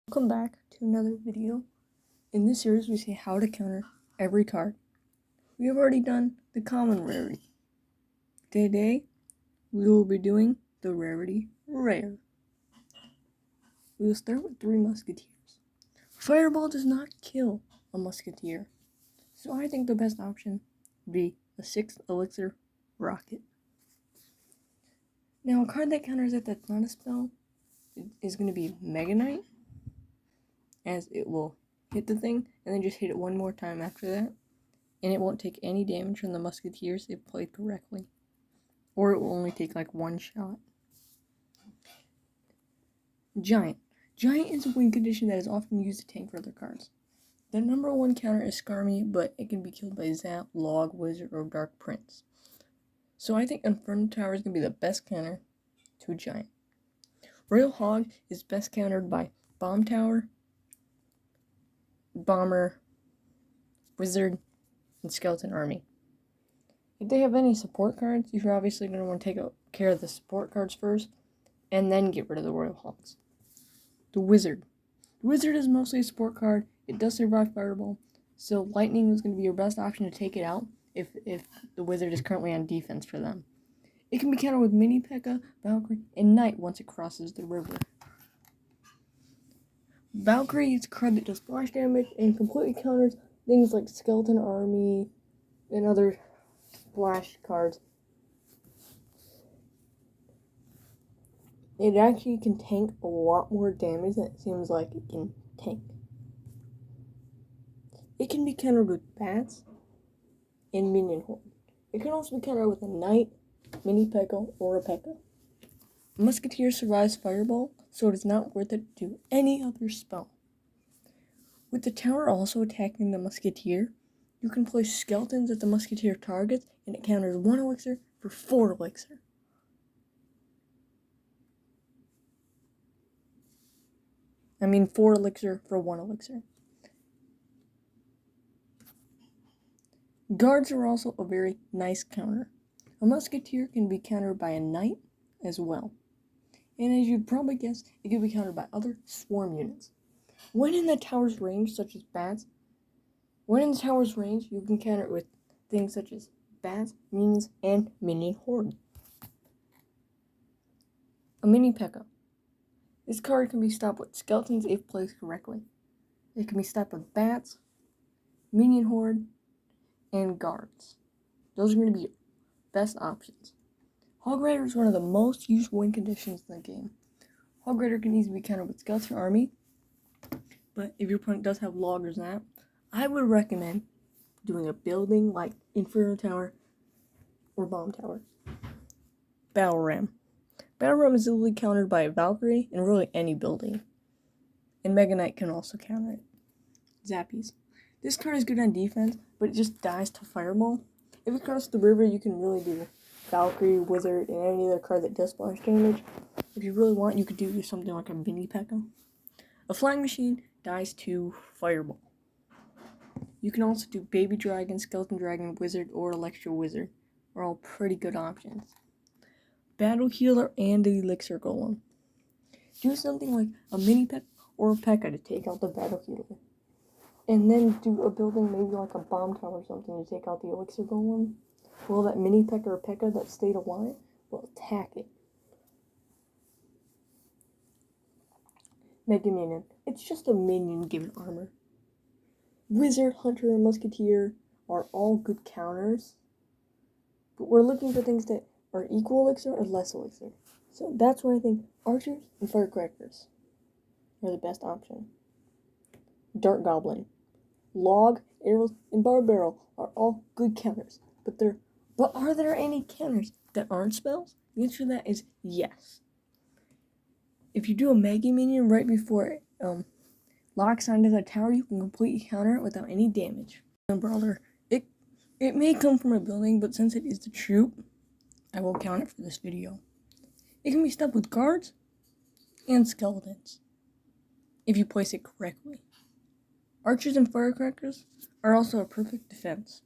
Welcome back to another video. In this series we see how to counter every card. We have already done the common rarity. Today we will be doing the rarity rare. We will start with 3 musketeers. Fireball does not kill a musketeer, so I think the best option would be a 6th elixir rocket. Now a card that counters it that's not a spell is going to be Mega Knight, as it will hit the thing and then just hit it one more time after that, and it won't take any damage from the musketeers if played correctly, or it will only take like 1 shot. Giant is a win condition that is often used to tank for other cards. The number 1 counter is Skarmy, but it can be killed by Zap, Log, Wizard, or Dark Prince. So I think Inferno Tower is going to be the best counter to a Giant. Royal Hog is best countered by Bomb Tower, Bomber, Wizard, and Skeleton Army. If they have any support cards, you're obviously going to want to take care of the support cards first, and then get rid of the Royal Hogs. The Wizard is mostly a support card. It does survive Fireball, so Lightning is going to be your best option to take it out if the Wizard is currently on defense for them. It can be countered with Mini Pekka, Valkarie, and Knight once it crosses the river. Valkarie is a card that does splash damage and completely counters things like Skeleton Army and other splash cards. It actually can tank a lot more damage than it seems like it can tank. It can be countered with Bats and Minion Horde. It can also be countered with a Knight, Mini Pekka, or a Pekka. Musketeer survives Fireball, so it is not worth it to do any other spell. With the tower also attacking the Musketeer, you can place skeletons at the Musketeer targets, and it counters 1 elixir for 4 elixir. I mean 4 elixir for 1 elixir. Guards are also a very nice counter. A Musketeer can be countered by a Knight as well. And as you'd probably guess, it can be countered by other swarm units. When in the tower's range, such as Bats, you can counter it with things such as Bats, Minions, and Minion Horde. A Mini Pekka. This card can be stopped with skeletons if placed correctly. It can be stopped with Bats, Minion Horde, and Guards. Those are going to be your best options. Hog Rider is one of the most used win conditions in the game. Hog Rider can easily be countered with Skeleton Army, but if your opponent does have Log or Zap, I would recommend doing a building like Inferno Tower or Bomb Tower. Battle Ram is easily countered by a Valkarie and really any building. And Mega Knight can also counter it. Zappies. This card is good on defense, but it just dies to Fireball. If it crosses the river, you can really do Valkarie, Wizard, and any other card that does splash damage. If you really want, you could do something like a Mini Pekka. A Flying Machine dies to Fireball. You can also do Baby Dragon, Skeleton Dragon, Wizard, or Electro Wizard. Are all pretty good options. Battle Healer and the Elixir Golem. Do something like a Mini Pekka or a Pekka to take out the Battle Healer. And then do a building maybe like a Bomb Tower or something to take out the Elixir Golem. Well, that Mini Pekka or Pekka that stayed alive will attack it. Mega Minion. It's just a minion given armor. Wizard, Hunter, and Musketeer are all good counters. But we're looking for things that are equal elixir or less elixir. So that's why I think Archers and Firecrackers are the best option. Dark Goblin. Log, Arrows, and Bar Barrel are all good counters. But are there any counters that aren't spells? The answer to that is yes. If you do a Mega Minion right before it locks onto the tower, you can completely counter it without any damage. And Brawler, it may come from a building, but since it is the troop, I will count it for this video. It can be stopped with guards and skeletons if you place it correctly. Archers and Firecrackers are also a perfect defense.